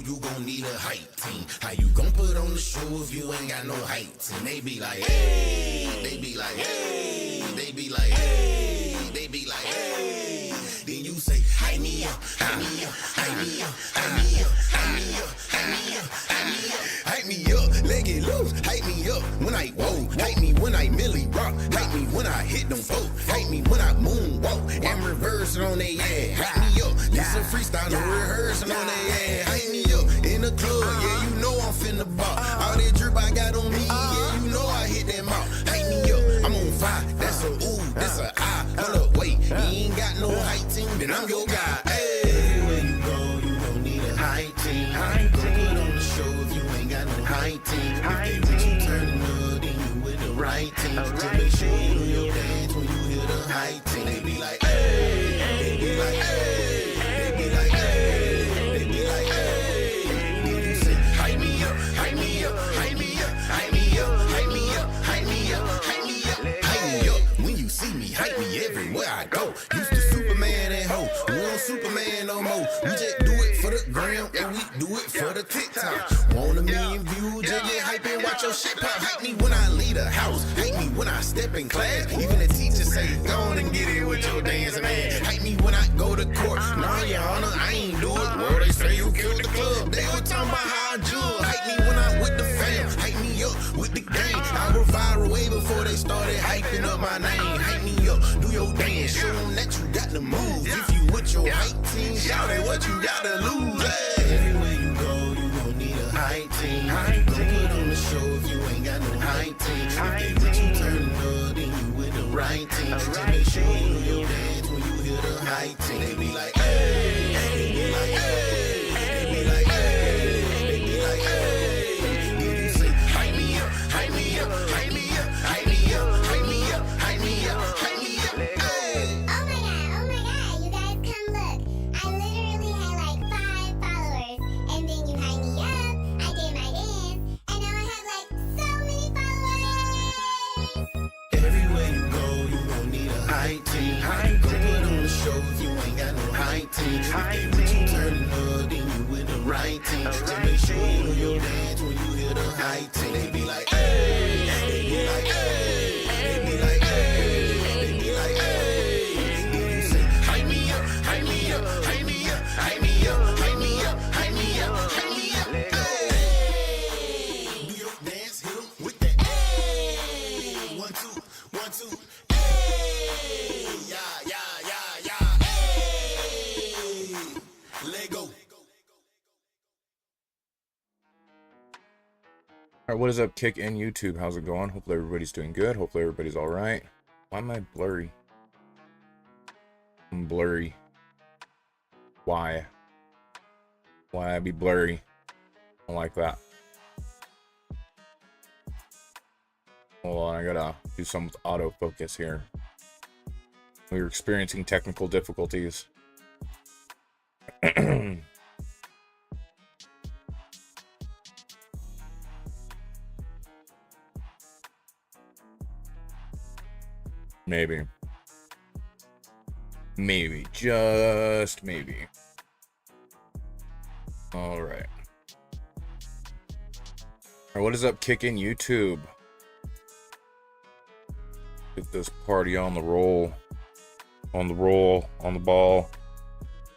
you gon' need a hype team. How you gon' put on the show if you ain't got no hype team? They be like, hey, they be like, hey, they be like, hey, they be like, hey. Then you say, hype me up, hype me up, hype me up, hype me up, hype me up, hype me up, hype me up, hype me up, leg it loose, hype me up when I whoa, hype me when I milli rock, hype me when I hit them folk, hype me when I moonwalk and reverse it on they ass, hype me up, this a freestyle, no rehearsing on they ass, hype me up in the club, yeah you know I'm finna ball, all that drip I got on me, yeah you know I hit them out, hype me up, I'm on fire, that's a ooh, that's a I, hold up, wait, you ain't got no hype team, then I'm your guy, hey. Everywhere you go, you don't need a hype team, go put on the show if you ain't got no hype team, if they want you turning up, then you with the right team, just make sure you do your dance when you hear the hype team, they be like, hey, they be like, hey, they be like, hey, they be like, hey, then you say, hype me up, hype me up, hype me up, hype me up, hype me up, hype me up, hype me up, hype me up, when you see me, hype me everywhere I go, used to Superman and ho, we don't Superman no more, we just do it for the gram and we do it for the TikTok, want a million views, just get hype and watch your shit pop, hype me when I leave the house, hype me when I step in class, even the teacher say, go on and get it with your dancing man, hype me when I go to court, nah your honor, I ain't do it, well they say you killed the club, they were talking about how I jewel, hype me when I'm with the fam, hype me up with the gang, I was viral way before they started hyping up my name, hype me up, do your dance, show them that you got the moves, if you with your hype team, shout it what you gotta lose, hey. Everywhere you go, you gon' need a hype team, go put on the show if you ain't got no hype team, if they with you turning up, then you with the right team, just make sure you do your dance when you hear the hype team, they be like, hey, they be like, hey, they be like, hey, they be like, hey, then you say, hype me up, hype me up, hype me up, hype me up, hype me up, hype me up, hype me up, hey. Oh my god, you guys come look. I literally had like 5 followers, and then you hyped me up, I did my dance, and now I have like so many followers! Everywhere you go, you gon' need a hype team, go put on the show if you ain't got no hype team, if they with you turning up, then you with the right team, just make sure you do your dance when you hear the hype team, they be like, hey, they be like, hey, they be like, hey, they be like, hey, then you say, hype me up, hype me up, hype me up, hype me up, hype me up, hype me up, hype me up, hey, do your dance, hit 'em with that, hey, 1, 2, 1, 2, hey, yeah, yeah, yeah, yeah, hey, let go. All right, what is up, Kick in YouTube? How's it going? Hopefully everybody's doing good. Hopefully everybody's all right. Why am I blurry? I'm blurry. Why? Why I be blurry? I don't like that. Hold on, I gotta do some with autofocus here. We were experiencing technical difficulties. Maybe. Maybe. Just maybe. Alright. Alright, what is up, Kickin' YouTube? Get this party on the roll. On the roll. On the ball.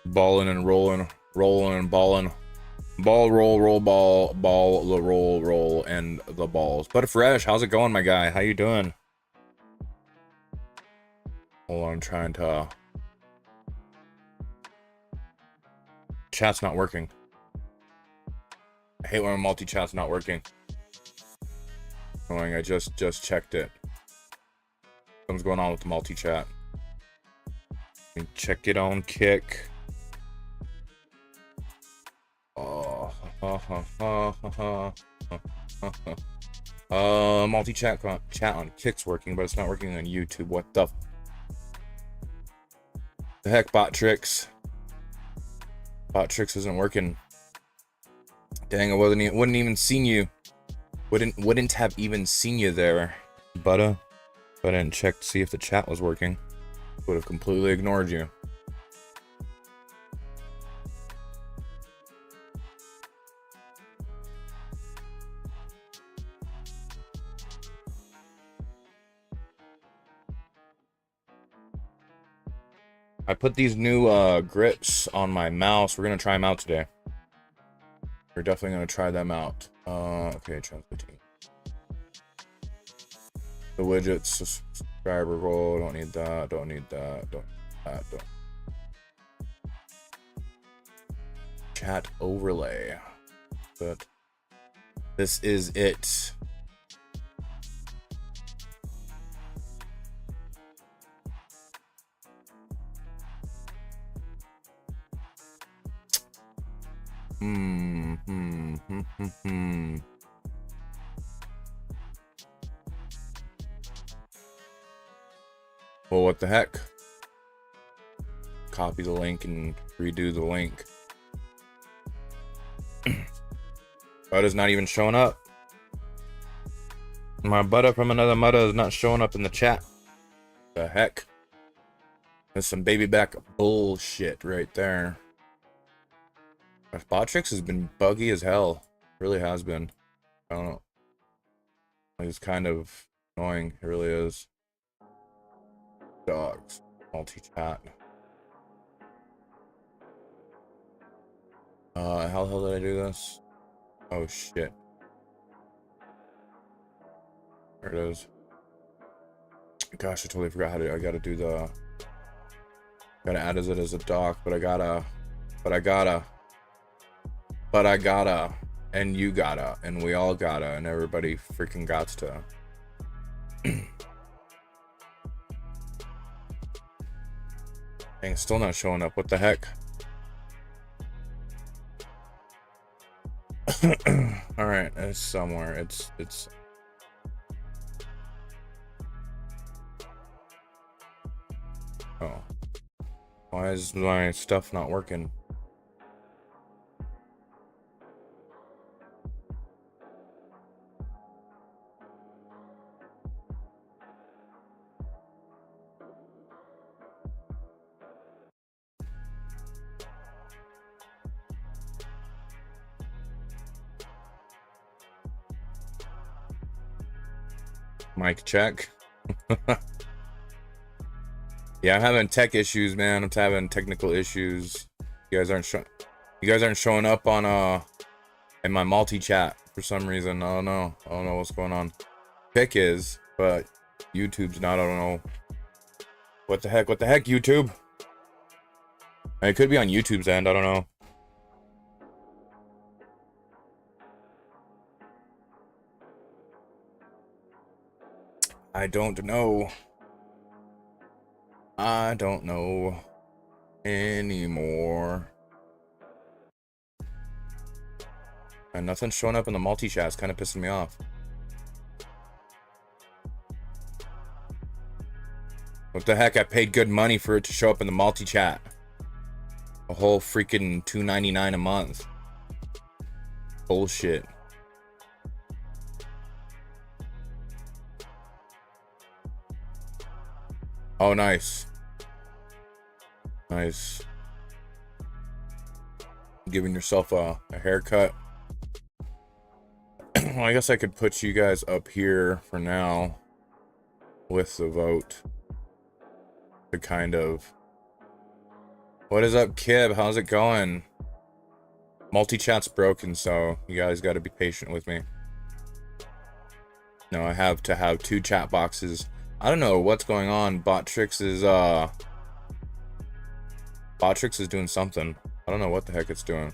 Ballin' and rolling. Rolling and ballin'. Ball, roll, roll, ball. Ball, the roll, roll, and the balls. But fresh, how's it going, my guy? How you doing? Hold on, I'm trying to... Chat's not working. I hate when multi-chat's not working. I just checked it. Something's going on with the multi-chat. Check it on Kick. Oh, multi-chat chat on Kick's working, but it's not working on YouTube. What the heck, bot tricks? Bot tricks isn't working. Dang, I wouldn't even seen you. Wouldn't have even seen you there, but if I didn't check to see if the chat was working, would have completely ignored you. I put these new grips on my mouse. We're gonna try them out today. We're definitely gonna try them out. Okay, transmitting. The widgets, subscriber role. Don't need that. Don't need that. Don't need that. Don't. Chat overlay. But this is it. Well, what the heck? Copy the link and redo the link. Butta's not even showing up. My Butta from another mother is not showing up in the chat. The heck? That's some baby back bullshit right there. Botrix has been buggy as hell. Really has been. I don't know. It's kind of annoying. It really is. Dogs. Multi-chat. How the hell did I do this? Oh shit. There it is. Gosh, I totally forgot how to. I gotta do the. Gotta add it as a doc, but I gotta, and you gotta, and we all gotta, and everybody freaking gots to. Dang, still not showing up. What the heck? All right, it's somewhere. It's. Oh. Why is my stuff not working? Mic check. Yeah, I'm having tech issues, man. I'm having technical issues. You guys aren't showing up on in my multi-chat for some reason. I don't know what's going on. Pick is, but YouTube's not. I don't know. What the heck, YouTube? It could be on YouTube's end. I don't know. I don't know. I don't know anymore. And nothing's showing up in the multi-chat. It's kind of pissing me off. What the heck? I paid good money for it to show up in the multi-chat. A whole freaking $2.99 a month. Bullshit. Oh, nice. Nice. Giving yourself a haircut. Well, I guess I could put you guys up here for now with the vote. To kind of... What is up, Kib? How's it going? Multi-chat's broken, so you guys got to be patient with me. No, I have to have 2 chat boxes. I don't know what's going on. Botrix is doing something. I don't know what the heck it's doing.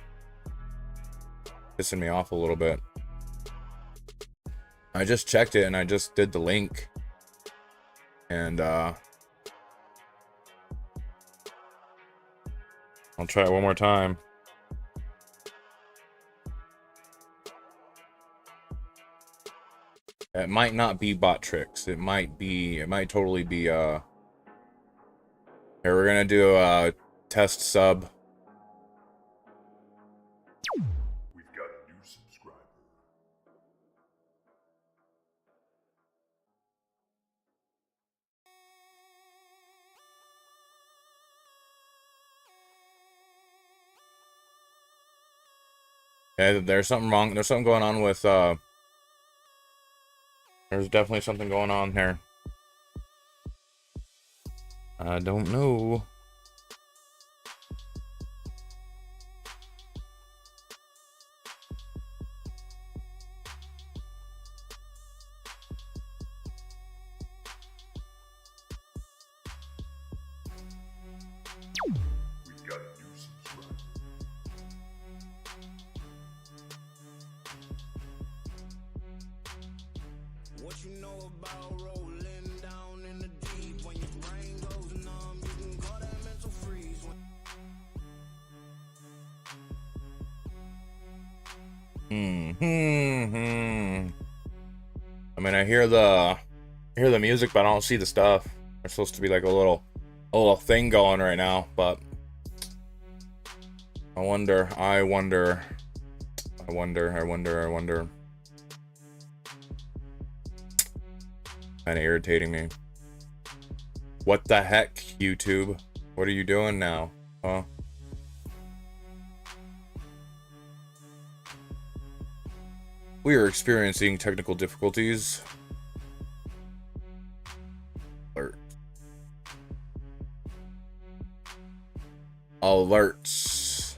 Pissing me off a little bit. I just checked it and I just did the link. And I'll try it one more time. It might not be Botrix. It might totally be here, we're gonna do a test sub. We've got a new subscriber. Yeah, there's something wrong. There's something going on with there's definitely something going on here. I don't know. I mean, I hear the music, but I don't see the stuff. There's supposed to be like a little thing going right now, but I wonder. Kind of irritating me. What the heck, YouTube? What are you doing now? Huh? We are experiencing technical difficulties. Alert. Alerts.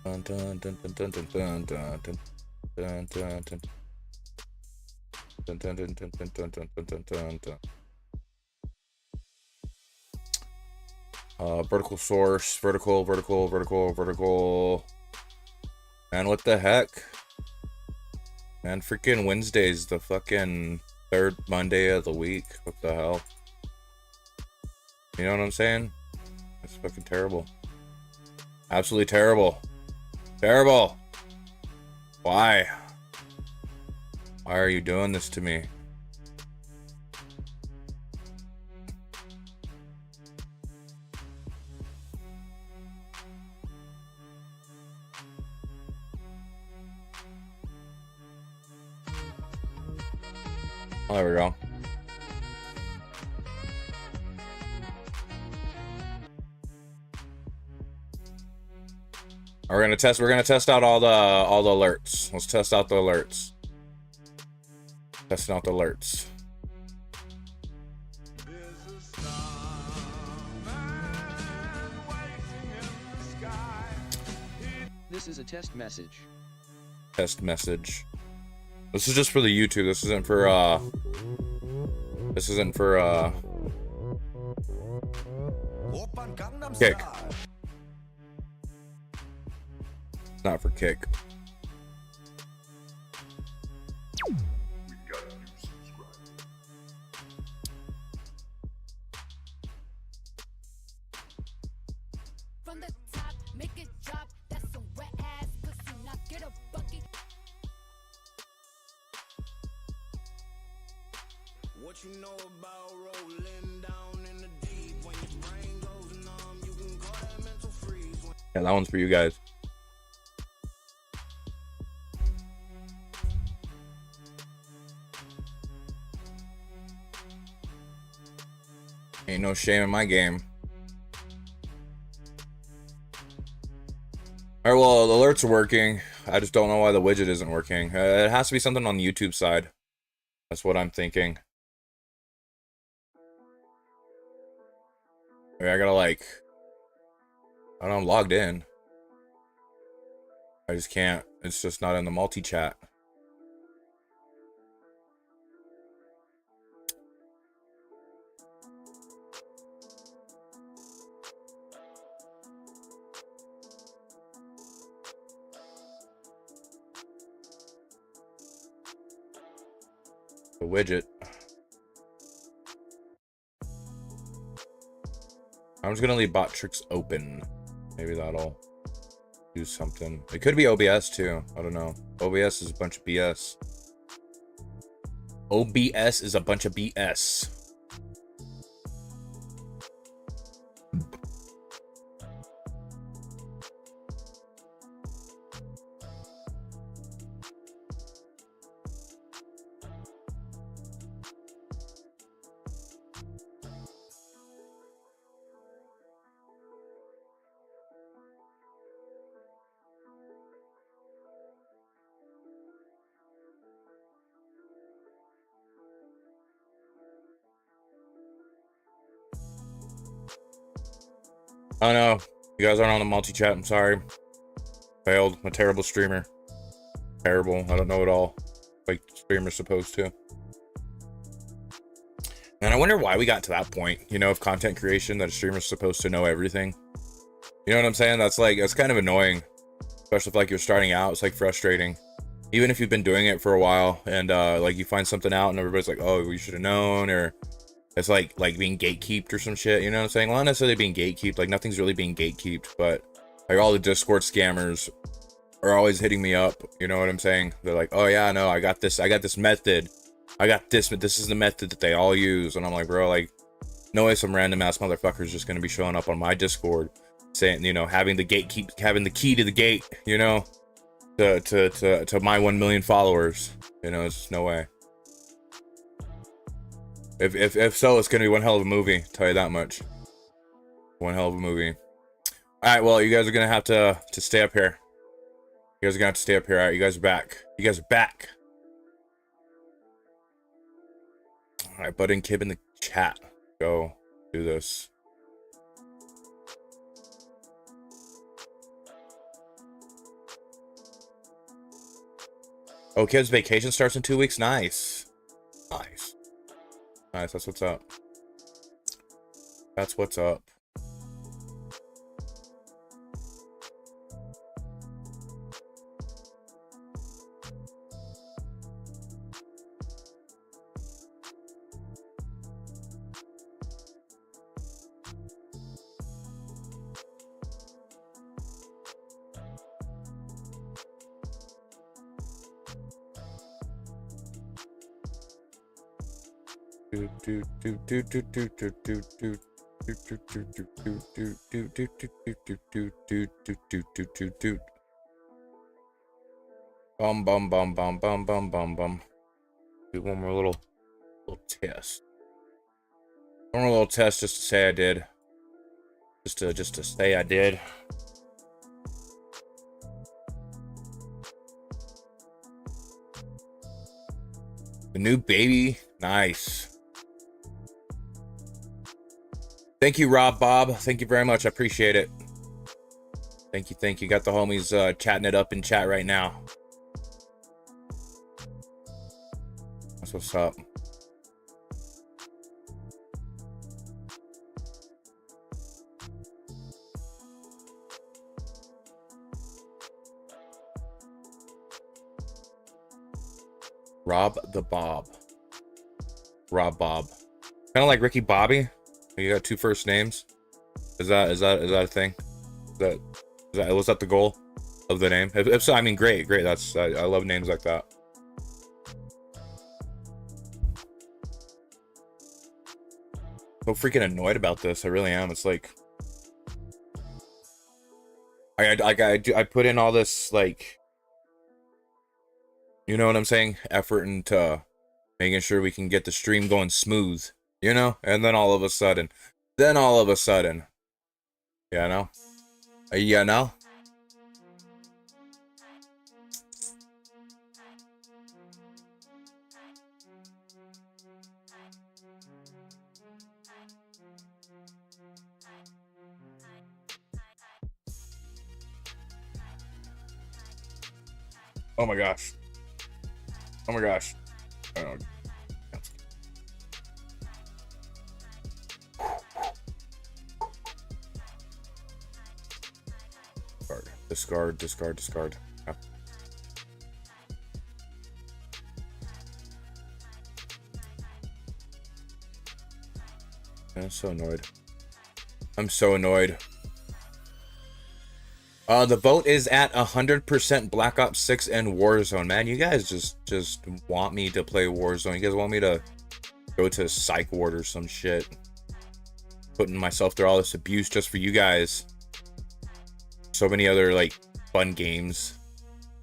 Dun, dun, dun, dun, dun, dun, dun, dun, dun, dun, dun, dun. Dun, dun, dun, dun, dun, dun, dun, dun, dun, dun. Vertical source, vertical. And what the heck? Man, freaking Wednesday's the fucking third Monday of the week. What the hell? You know what I'm saying? It's fucking terrible. Absolutely terrible. Terrible. Why? Why are you doing this to me? Oh, there we go. We're gonna test out all the alerts. Let's test out the alerts. Testing out the alerts. This is a test message. Test message. This is just for the YouTube. This isn't for Kick. Not for Kick. We've got a new subscriber. From the top, make it drop. That's some wet ass pussy. Now get a bucket. What you know about rolling down in the deep? When your brain goes numb, you can call that mental freeze. Yeah, that one's for you guys. Ain't no shame in my game. Alright, well, the alerts are working. I just don't know why the widget isn't working. It has to be something on the YouTube side. That's what I'm thinking. Maybe I gotta like... I don't know, I'm logged in. I just can't. It's just not in the multi-chat. The widget. I'm just gonna leave bot tricks open. Maybe that'll do something. It could be OBS too. I don't know. OBS is a bunch of BS. OBS is a bunch of BS. Oh no, you guys aren't on the multi-chat, I'm sorry. Failed, I'm a terrible streamer. Terrible, I don't know it all. Like streamers supposed to. And I wonder why we got to that point, you know, of content creation, that a streamer's supposed to know everything. You know what I'm saying? That's kind of annoying. Especially if like you're starting out, it's like frustrating. Even if you've been doing it for a while and like you find something out and everybody's like, oh, we should have known, or It's like being gatekeeped or some shit, you know what I'm saying? Well, not necessarily being gatekeeped, like nothing's really being gatekeeped, but like all the Discord scammers are always hitting me up, you know what I'm saying? They're like, oh yeah, no, I got this method. This is the method that they all use. And I'm like, bro, like, no way some random ass motherfucker's just gonna be showing up on my Discord saying, you know, having the key to the gate, you know, to my 1 million followers. You know, it's no way. If so, it's gonna be one hell of a movie, tell you that much. One hell of a movie. Alright, well, you guys are gonna have to stay up here. You guys are gonna have to stay up here. Alright, you guys are back. You guys are back. Alright, Bud and Kib in the chat. Go do this. Oh, Kib's vacation starts in 2 weeks. Nice. Nice. Nice, that's what's up. That's what's up. Bum bum bum bum bum bum bum bum. Do one more little test. One more little test just to say I did. Just to say I did. The new baby, nice. Thank you, Rob Bob. Thank you very much. I appreciate it. Thank you. Got the homies chatting it up in chat right now. That's what's up. Rob the Bob. Rob Bob. Kind of like Ricky Bobby. You got two first names. Is that a thing? Was that the goal of the name? If so, I mean, great. I love names like that. So freaking annoyed about this. I really am. It's like I put in all this, like, you know what I'm saying, effort into making sure we can get the stream going smooth, you know, and then all of a sudden, you know, oh my gosh. Discard. Yeah. I'm so annoyed. The vote is at 100% Black Ops 6 and Warzone. Man, you guys just want me to play Warzone. You guys want me to go to Psych Ward or some shit. Putting myself through all this abuse just for you guys. So many other, like, fun games.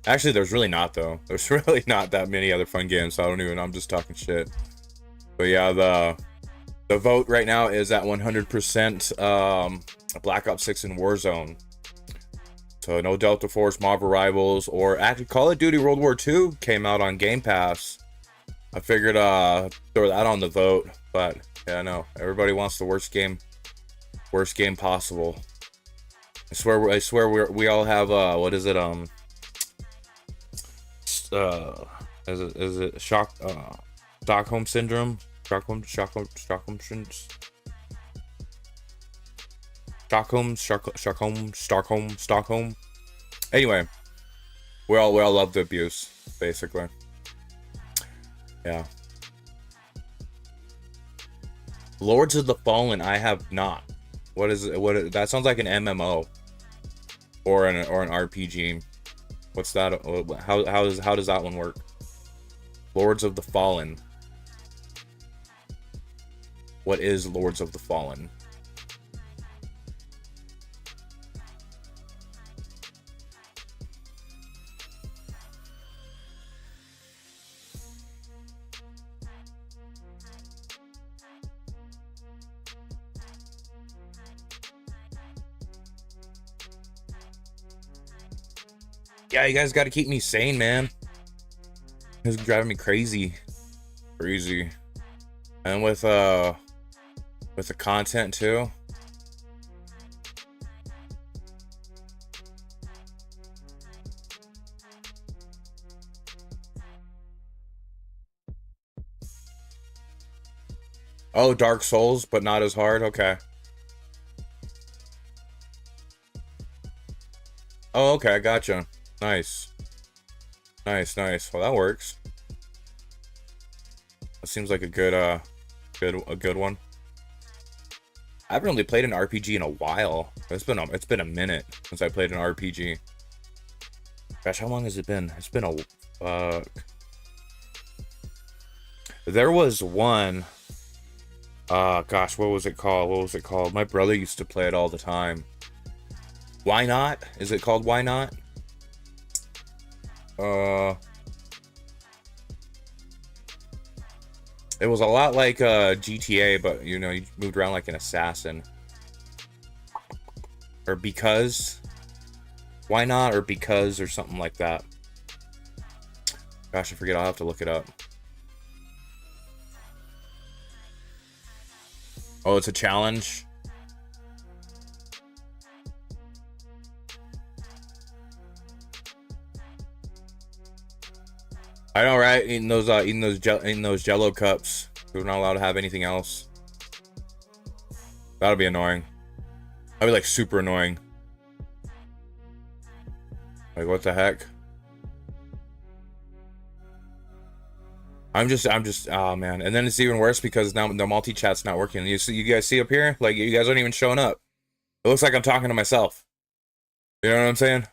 Actually, there's really not, though. There's really not that many other fun games, so I'm just talking shit. But yeah, the vote right now is at 100% Black Ops 6 and Warzone. So no Delta Force, Marvel Rivals, or actually Call of Duty World War II came out on Game Pass. I figured throw that on the vote, but yeah, no, everybody wants the worst game possible. I swear we all have what is it, is it Stockholm syndrome? Stockholm. Anyway, we all love the abuse, basically. Yeah. Lords of the Fallen, I have not. What is it? That sounds like an MMO or an RPG. What's that? How does that one work? Lords of the Fallen. What is Lords of the Fallen? Yeah, you guys got to keep me sane, man. It's driving me crazy. And with the content too. Oh, Dark Souls, but not as hard. Okay. Oh, okay, gotcha. Nice. Well, that works. That seems like a good one. I haven't really played an RPG in a while. It's been a minute since I played an RPG. Gosh, how long has it been? It's been a There was one. Gosh, what was it called? My brother used to play it all the time. Why Not? Is it called Why Not? It was a lot like GTA, but you know, you moved around like an assassin. Or Because. Why Not? Or Because, or something like that. Gosh, I forget. I'll have to look it up. Oh, it's a challenge. I know, right? Eating those Jello cups. We're not allowed to have anything else. That'll be annoying. That'd be like super annoying. Like, what the heck? I'm just, oh man. And then it's even worse because now the multi-chat's not working. You guys see up here? Like, you guys aren't even showing up. It looks like I'm talking to myself. You know what I'm saying?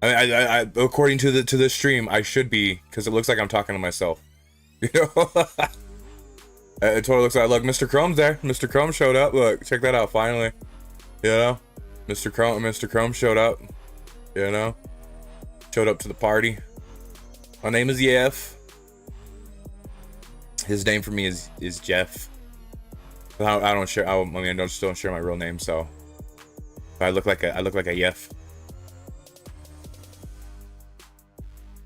I according to the stream, I should be, because it looks like I'm talking to myself. You know? It totally looks like, look, Mr. Chrome's there. Mr. Chrome showed up. Look, check that out, finally. You know? Mr. Chrome showed up. You know? Showed up to the party. My name is Jeff. His name for me is Jeff. I don't share. I mean, I don't share my real name, so I look like a Jeff.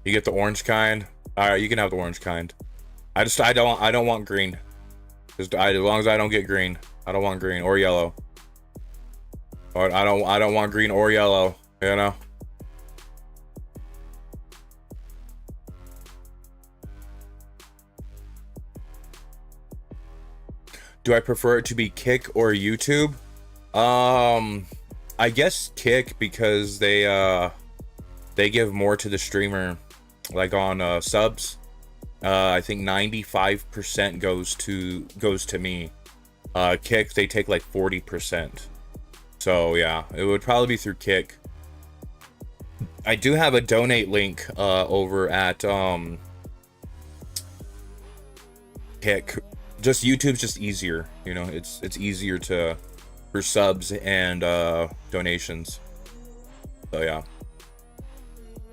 You get the orange kind. All right, you can have the orange kind. I don't want green. Just as long as I don't get green, I don't want green or yellow. Or I don't want green or yellow. You know. Do I prefer it to be Kick or YouTube? I guess Kick, because they give more to the streamer. Like on subs, I think 95% goes to me. Kick, they take like 40%. So yeah, it would probably be through Kick. I do have a donate link over at Kick. Just YouTube's just easier, you know. It's easier for subs and donations. So yeah.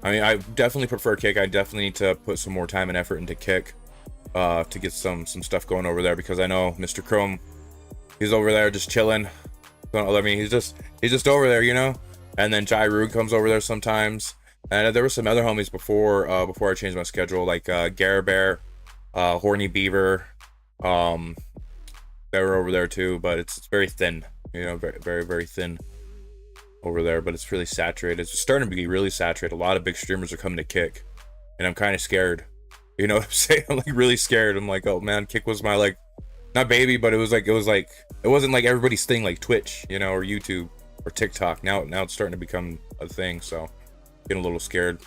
I mean, I definitely prefer Kick. I definitely need to put some more time and effort into Kick to get some stuff going over there, because I know Mr. Chrome, he's over there just chilling. I mean, he's just over there, you know. And then Jairu comes over there sometimes. And there were some other homies before I changed my schedule, like Gare Bear, Horny Beaver. They were over there too, but it's very thin, you know, very, very, very thin over there, but it's really saturated. It's starting to be really saturated. A lot of big streamers are coming to Kick, and I'm kind of scared. You know what I'm saying? I'm like really scared. I'm like, oh man, Kick was my, like, not baby, but it wasn't like everybody's thing like Twitch, you know, or YouTube or TikTok. Now it's starting to become a thing, so getting a little scared.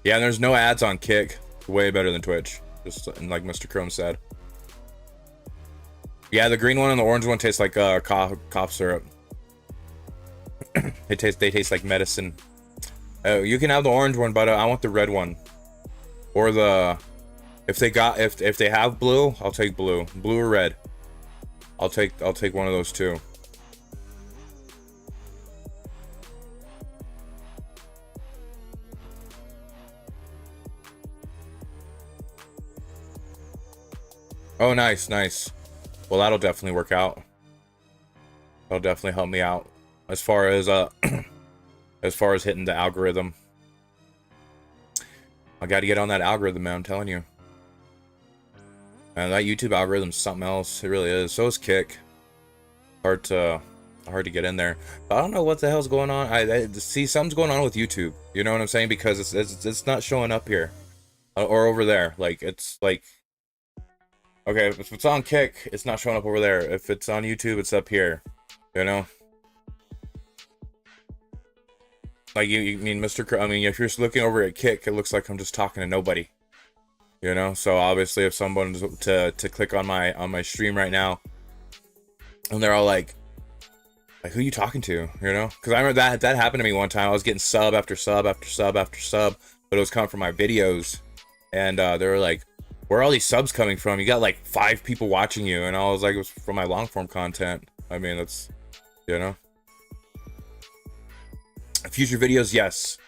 Yeah, and there's no ads on Kick, way better than Twitch. Just like Mr. Chrome said. Yeah, the green one and the orange one taste like cough syrup. They taste like medicine. You can have the orange one, but I want the red one. Or the if they have blue, I'll take blue. Blue or red. I'll take one of those too. Oh, nice. Well, that'll definitely work out. That'll definitely help me out as far as as far as hitting the algorithm. I got to get on that algorithm, man. I'm telling you. And that YouTube algorithm's something else. It really is. So is Kick. Hard to get in there. But I don't know what the hell's going on. I see something's going on with YouTube. You know what I'm saying? Because it's not showing up here or over there. Like it's like. Okay, if it's on Kick, it's not showing up over there. If it's on YouTube, it's up here. You know? Like, you mean, I mean, if you're just looking over at Kick, it looks like I'm just talking to nobody. You know? So, obviously, if someone's to click on my stream right now, and they're all like, who are you talking to? You know? Because I remember that happened to me one time. I was getting sub after sub after sub after sub, but it was coming from my videos. And they were like, where are all these subs coming from? You got like 5 people watching you. And I was like, it was from my long form content. I mean, that's, you know. Future videos, yes.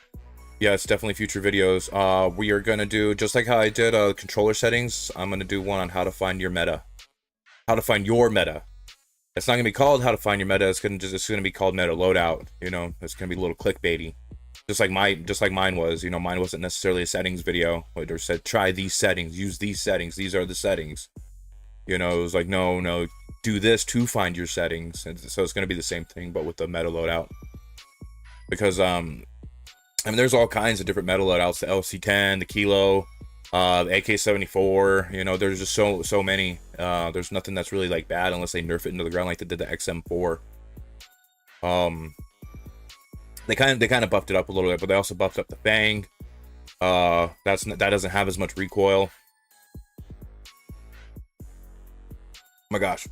Yes, definitely future videos. We are going to do, just like how I did controller settings, I'm going to do one on how to find your meta. How to find your meta. It's not going to be called how to find your meta. It's going to be called meta loadout. You know, it's going to be a little clickbaity. Just like mine was, you know, mine wasn't necessarily a settings video. It said, try these settings, use these settings. These are the settings. You know, it was like, no, do this to find your settings. And so it's going to be the same thing, but with the meta loadout. Because, I mean, there's all kinds of different meta loadouts. The LC10, the Kilo, AK-74. You know, there's just so many. There's nothing that's really like bad unless they nerf it into the ground like they did the XM4. They kind of buffed it up a little bit, but they also buffed up the Fang. That doesn't have as much recoil. Oh my gosh,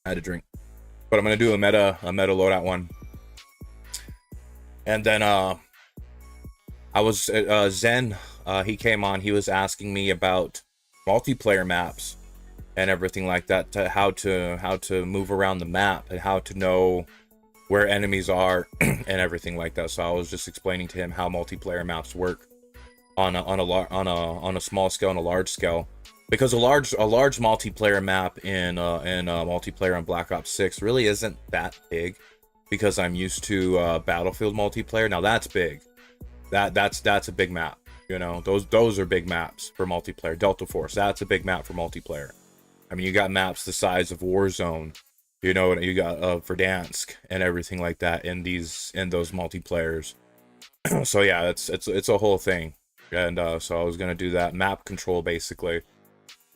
I had a drink. But I'm gonna do a meta loadout one. And then I was Zen. He came on. He was asking me about multiplayer maps and everything like that. How to move around the map and how to know where enemies are and everything like that. So I was just explaining to him how multiplayer maps work on a small scale and a large scale, because a large multiplayer map in multiplayer on Black Ops 6 really isn't that big, because I'm used to Battlefield multiplayer. Now that's big. That's a big map. You know, those are big maps for multiplayer. Delta Force, that's a big map for multiplayer. I mean, you got maps the size of Warzone. You know, you got Verdansk and everything like that in those multiplayers. So yeah, it's a whole thing. And so I was gonna do that map control basically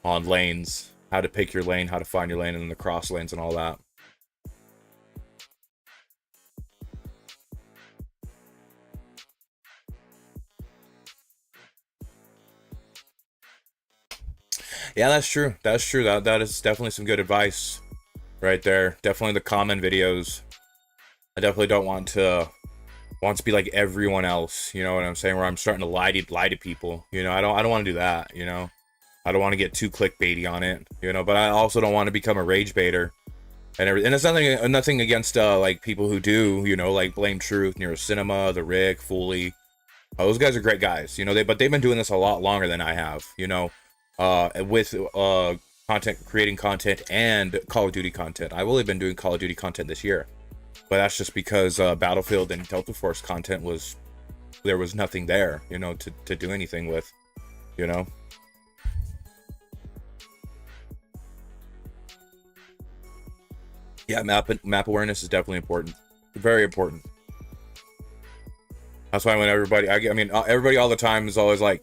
on lanes, how to pick your lane, how to find your lane, and then the cross lanes and all that. Yeah, that's true. That's true. That is definitely some good advice right there. Definitely the common videos. I definitely don't want to be like everyone else. You know what I'm saying? Where I'm starting to lie to people. You know, I don't want to do that. You know, I don't want to get too clickbaity on it. You know, but I also don't want to become a rage baiter and everything. And it's nothing against like people who do. You know, like Blame Truth, Nero Cinema, the Rick, Foley. Those guys are great guys. You know, but they've been doing this a lot longer than I have. You know. With creating content and Call of Duty content. I've only been doing Call of Duty content this year, but that's just because Battlefield and Delta Force content there was nothing there, you know, to do anything with, you know. Yeah, map awareness is definitely important, very important. That's why when everybody all the time is always like,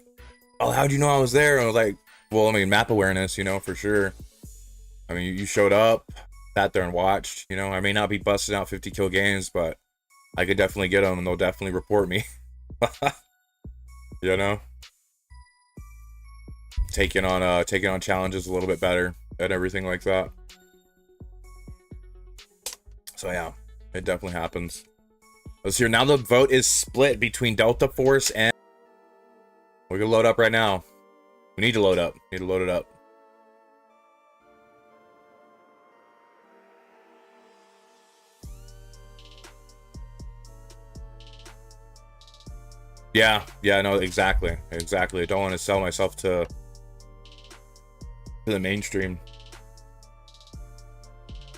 oh, how'd you know I was there? And I was like, well, I mean, map awareness, you know, for sure. I mean, you showed up, sat there and watched, you know. I may not be busting out 50 kill games, but I could definitely get them and they'll definitely report me. You know? taking on challenges a little bit better and everything like that. So yeah, it definitely happens. Let's hear. Now the vote is split between Delta Force and... We're gonna load up right now. We need to load up. Need to load it up. Yeah, no, exactly. I don't want to sell myself to the mainstream.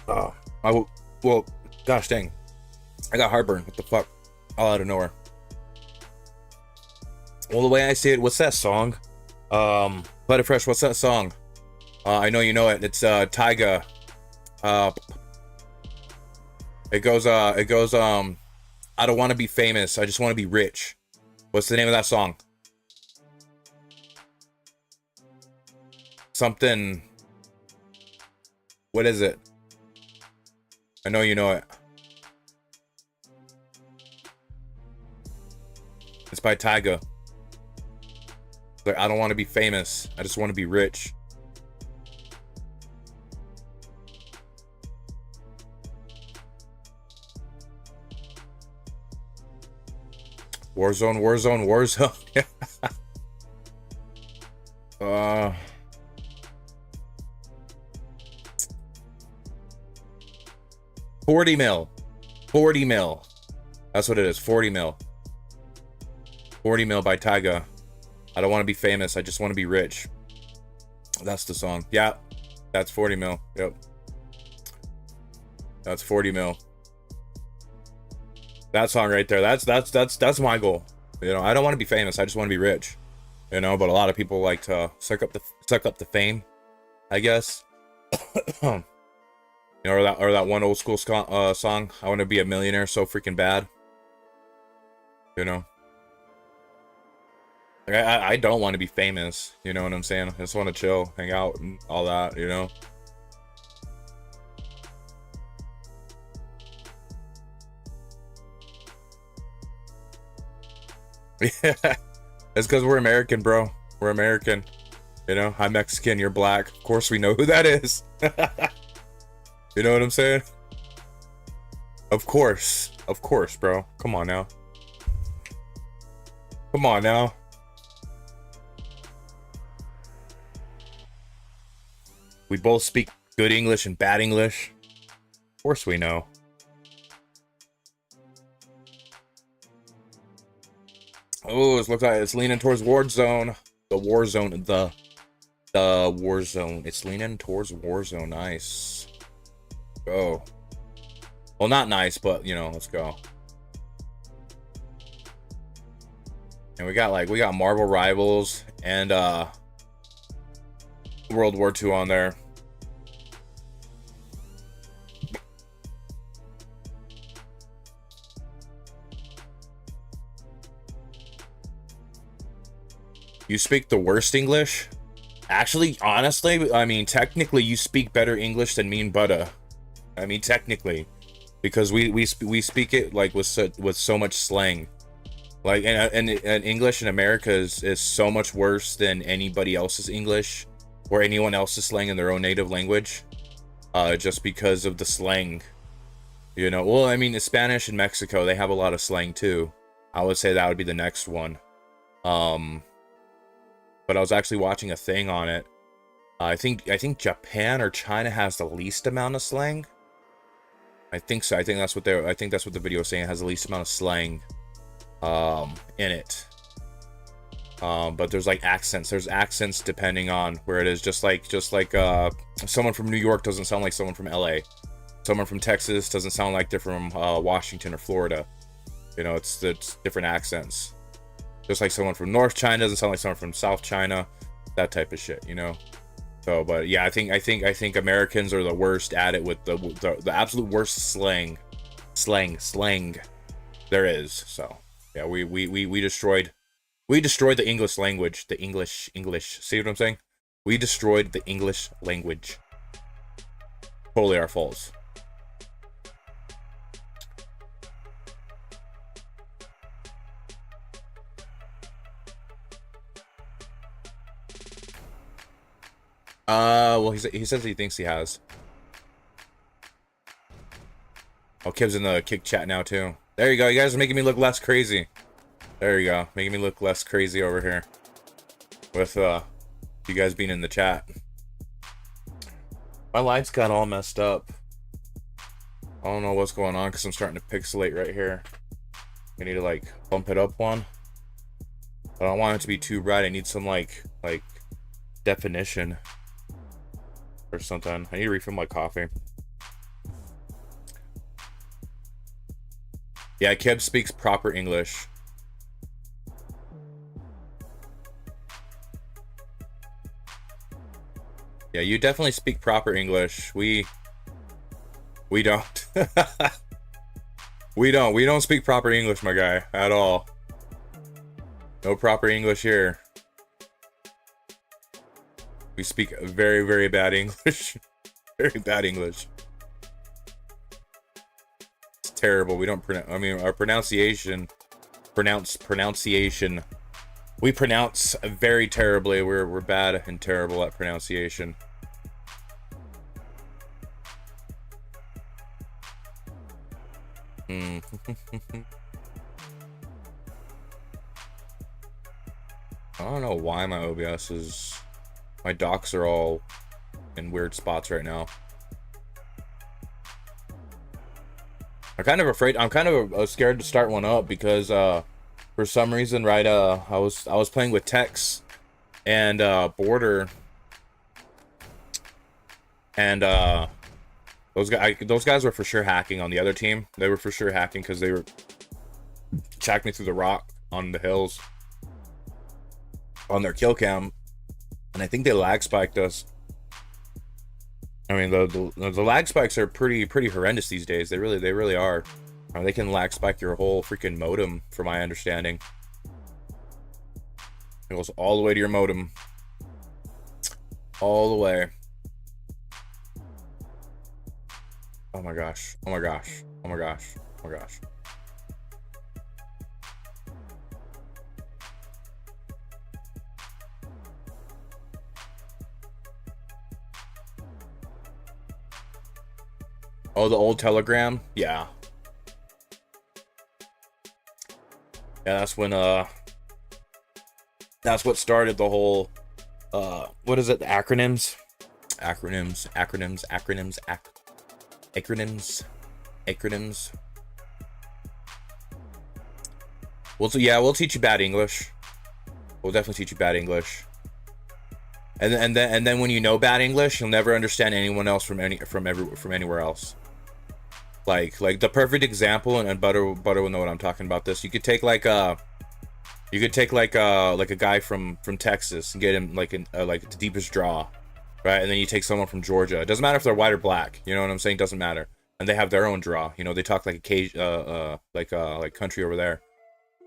Oh, well, gosh dang. I got heartburn. What the fuck? All out of nowhere. Well, the way I see it, what's that song? Butterfresh, what's that song? I know you know it. It's Tyga. It goes, I don't want to be famous. I just want to be rich. What's the name of that song? Something. What is it? I know you know it. It's by Tyga. Like, I don't want to be famous. I just want to be rich. Warzone. 40 mil. 40 mil. That's what it is. 40 mil. 40 mil by Tyga. I don't want to be famous. I just want to be rich. That's the song. Yeah. That's 40 mil. Yep. That's 40 mil. That song right there. That's my goal. You know, I don't want to be famous. I just want to be rich. You know, but a lot of people like to suck up the fame, I guess. You know, or that one old school song, I want to be a millionaire so freaking bad. You know. Like, I don't want to be famous, you know what I'm saying? I just want to chill, hang out, and all that, you know? Yeah, it's because we're American, bro. We're American. You know, I'm Mexican, you're black. Of course we know who that is. You know what I'm saying? Of course, bro. Come on now. Come on now. We both speak good English and bad English. Of course we know. Oh, it looks like it's leaning towards Warzone. The Warzone. The Warzone. It's leaning towards Warzone. Nice. Go. Well, not nice, but, you know, let's go. And we got Marvel Rivals and World War II on there. You speak the worst English? Actually, honestly, I mean, technically, you speak better English than me and Buddha. I mean, technically, because we speak it like with so much slang. Like, and English in America is so much worse than anybody else's English or anyone else's slang in their own native language, just because of the slang. You know, well, I mean, the Spanish in Mexico, they have a lot of slang too. I would say that would be the next one. But I was actually watching a thing on it. I think Japan or China has the least amount of slang. I think so. I think that's what the video is saying. It has the least amount of slang in it. But there's like accents. There's accents depending on where it is. Just like someone from New York doesn't sound like someone from LA. Someone from Texas doesn't sound like they're from Washington or Florida. You know, it's different accents. Just like someone from North China doesn't sound like someone from South China. That type of shit, you know. So, but yeah, I think Americans are the worst at it with the absolute worst slang there is. So yeah, we destroyed the English language. The English. See what I'm saying? We destroyed the English language. Totally our faults. Well, he says he thinks he has. Oh, Kib's in the kick chat now too. There you go. You guys are making me look less crazy. There you go. Making me look less crazy over here. With you guys being in the chat. My lights got all messed up. I don't know what's going on because I'm starting to pixelate right here. I need to like bump it up one. I don't want it to be too bright. I need some like definition or something. I need to refill my coffee. Yeah, Keb speaks proper English. Yeah, you definitely speak proper English. We don't. We don't speak proper English, my guy, at all. No proper English here. We speak very, very bad English. Very bad English. It's terrible. We don't pronounce, I mean, our pronunciation, pronunciation. We pronounce very terribly. We're bad and terrible at pronunciation. I don't know why my OBS is... My docks are all in weird spots right now. I'm kind of scared to start one up because for some reason, right, I was playing with Tex and Border, and those guys were for sure hacking on the other team. They were for sure hacking because they were tracked me through the rock on the hills on their kill cam, and I think they lag spiked us. I mean, the lag spikes are pretty horrendous these days. They really are. They can lag spike your whole freaking modem, from my understanding. It goes all the way to your modem, all the way. Oh my gosh! Oh my gosh! Oh my gosh! Oh my gosh! Oh, the old Telegram? Yeah. Yeah, that's when, that's what started the whole, what is it? The acronyms? Acronyms. We'll teach you bad English. We'll definitely teach you bad English. And then when you know bad English, you'll never understand anyone else from anywhere else. Like the perfect example, and Butter will know what I'm talking about. This, you could take like a guy from Texas and get him like the deepest draw, right? And then you take someone from Georgia. It doesn't matter if they're white or black. You know what I'm saying? It doesn't matter. And they have their own draw. You know, they talk like a Cajun, like country over there.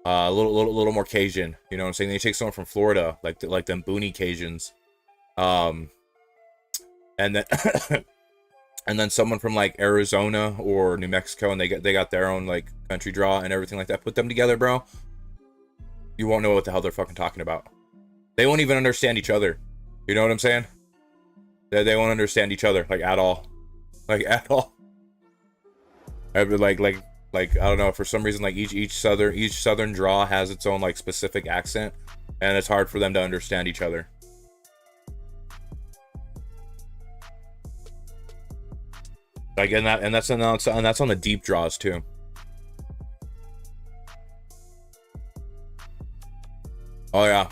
A little more Cajun. You know what I'm saying? Then you take someone from Florida, like them Booney Cajuns. And then and then someone from like Arizona or New Mexico, and they got their own like country draw and everything like that. Put them together, bro. You won't know what the hell they're fucking talking about. They won't even understand each other. You know what I'm saying? They won't understand each other like at all, like at all. Like I don't know, for some reason, like each southern draw has its own like specific accent, and it's hard for them to understand each other. Like, and that's on the deep draws too. Oh yeah.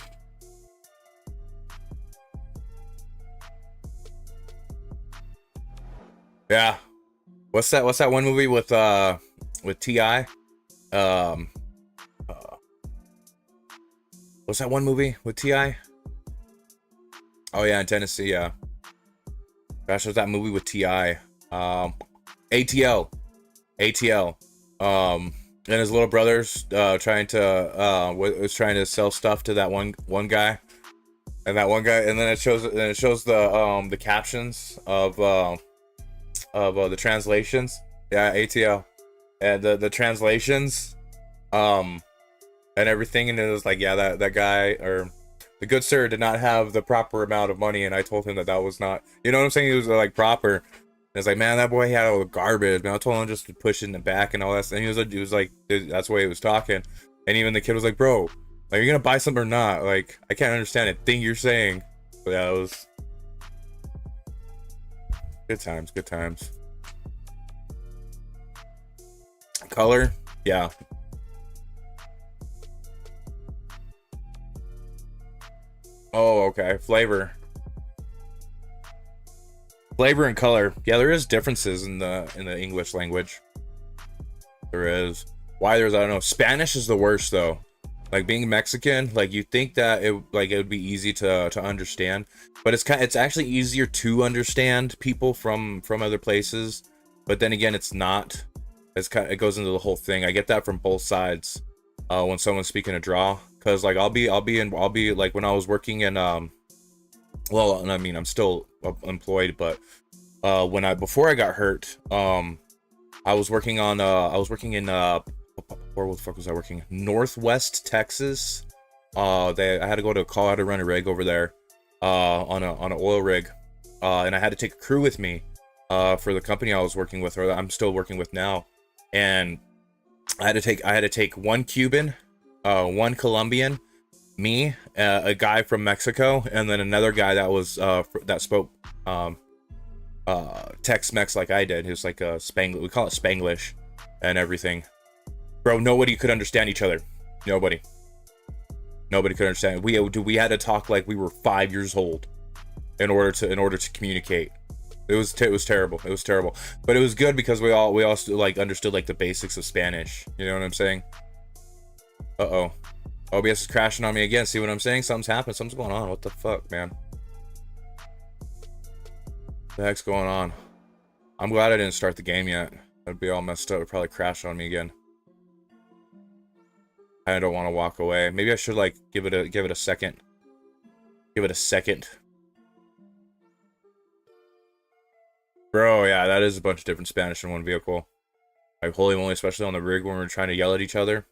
Yeah. What's that one movie with T.I.? What's that one movie with T.I.? Oh yeah, in Tennessee, yeah. Gosh, what's that movie with T.I.? ATL. And his little brother's trying to sell stuff to that one guy, and then it shows the captions of the translations. Yeah, ATL, and the translations, and everything, and it was like, yeah, that guy, or The good sir did not have the proper amount of money, and I told him that that was not, you know what I'm saying? It was like proper. And it's like, man, that boy had all the garbage. Man, I told him just to push it in the back and all that. And he was like, dude, that's the way he was talking. And even the kid was like, bro, like, you're gonna buy something or not? Like, I can't understand a thing you're saying. But yeah, it was good times, good times. Color, yeah. Oh, okay. Flavor and color. Yeah, there is differences in the English language. There is. Why there's, I don't know. Spanish is the worst though. Like being Mexican, like you think that it would be easy to understand, but it's actually easier to understand people from other places. But then again, it's not. It goes into the whole thing. I get that from both sides. When someone's speaking a draw, because like I'll be like when I was working in well, I mean I'm still employed, but before I got hurt, I was working in where the fuck was I working? Northwest Texas. I had to go to Colorado to run a rig over there, on an oil rig, and I had to take a crew with me, for the company I was working with, or I'm still working with now, and I had to take one Cuban, one Colombian, me, a guy from Mexico, and then another guy that was that spoke Tex-Mex like I did. He was like a Spanglish. We call it Spanglish and everything. Bro, nobody could understand each other. Nobody could understand. We had to talk like we were 5 years old in order to communicate. It was terrible. It was terrible, but it was good because we all like understood like the basics of Spanish. You know what I'm saying? Uh-oh. OBS is crashing on me again. See what I'm saying? Something's happened. Something's going on. What the fuck, man? What the heck's going on? I'm glad I didn't start the game yet. That'd be all messed up. It'd probably crash on me again. I don't want to walk away. Maybe I should like give it a second. Give it a second. Bro, yeah, that is a bunch of different Spanish in one vehicle. Like, holy moly, especially on the rig when we're trying to yell at each other.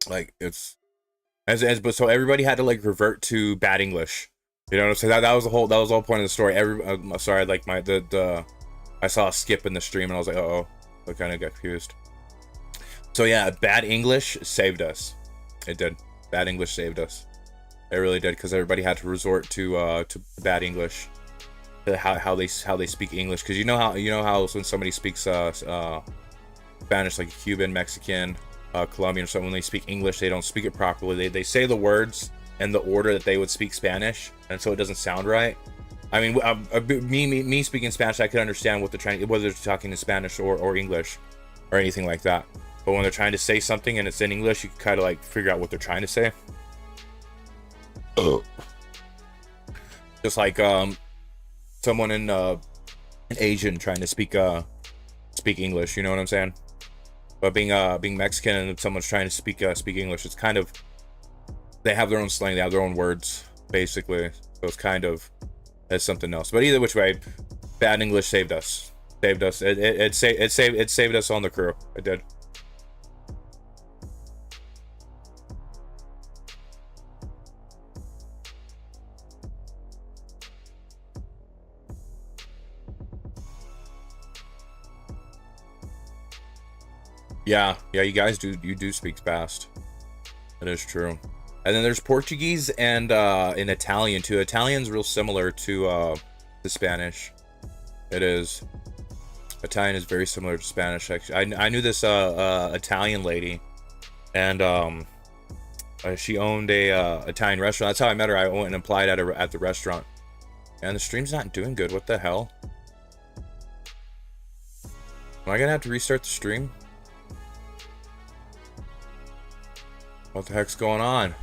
Like, it's but so everybody had to like revert to bad English. You know what I'm saying? That was the whole point of the story. Sorry, like I saw a skip in the stream and I was like, uh-oh. I kind of got confused. So yeah, bad English saved us. It did. Bad English saved us. It really did, because everybody had to resort to bad English. How they speak English, because you know how when somebody speaks Spanish, like a Cuban, Mexican, Colombian or something, when they speak English, they don't speak it properly. They say the words in the order that they would speak Spanish, and so it doesn't sound right. I mean, me speaking Spanish, I could understand what they're trying, whether they're talking in Spanish or English or anything like that. But when they're trying to say something and it's in English, you can kind of like figure out what they're trying to say. Just like someone in an Asian trying to speak English, you know what I'm saying? But being Mexican and someone's trying to speak English, it's kind of, they have their own slang, they have their own words, basically. So it's kind of, it's something else. But either which way, bad English saved us. It saved us on the crew. It did. Yeah, you guys do speak fast. That is true. And then there's Portuguese and in Italian too. Italian's real similar to Spanish. It is. Italian is very similar to Spanish. Actually, I knew this Italian lady, and she owned a Italian restaurant. That's how I met her. I went and applied at the restaurant. And the stream's not doing good. What the hell? Am I gonna have to restart the stream? What the heck's going on?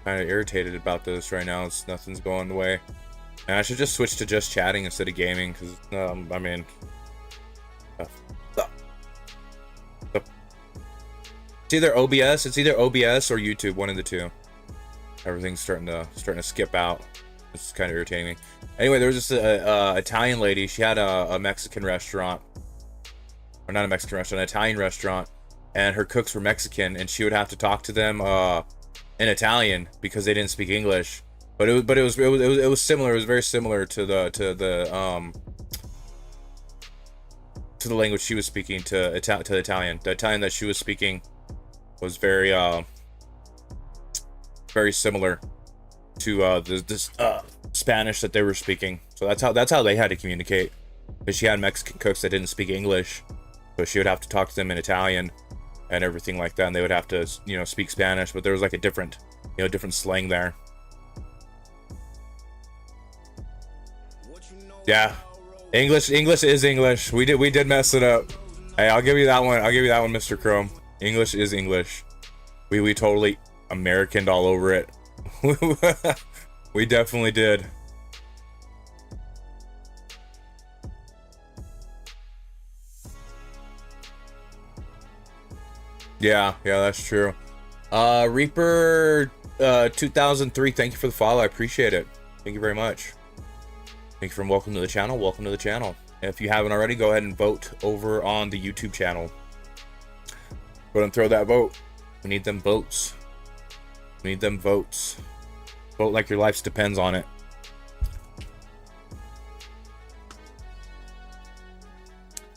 Kind of irritated about this right now. Nothing's going the way. And I should just switch to just chatting instead of gaming, because I mean, it's either OBS or YouTube, one of the two. Everything's starting to skip out. It's kind of irritating me. Anyway, there was this Italian lady. She had a Mexican restaurant. Or not a Mexican restaurant, an Italian restaurant. and her cooks were Mexican, and she would have to talk to them in Italian because they didn't speak English. But it was similar. It was very similar to the language she was speaking to Italian. The Italian that she was speaking was very similar to this Spanish that they were speaking. So that's how they had to communicate. Because she had Mexican cooks that didn't speak English, so she would have to talk to them in Italian and everything like that, and they would have to, you know, speak Spanish. But there was like a different slang there. Yeah, English is English. We did mess it up. Hey, I'll give you that one. Mr. Chrome. English is English. We totally Americaned all over it. We definitely did. Yeah, that's true. Reaper 2003, thank you for the follow. I appreciate it. Thank you very much. Thank you for welcome to the channel. Welcome to the channel. If you haven't already, go ahead and vote over on the YouTube channel. Go ahead and throw that vote. We need them votes. We need them votes. Vote like your life depends on it.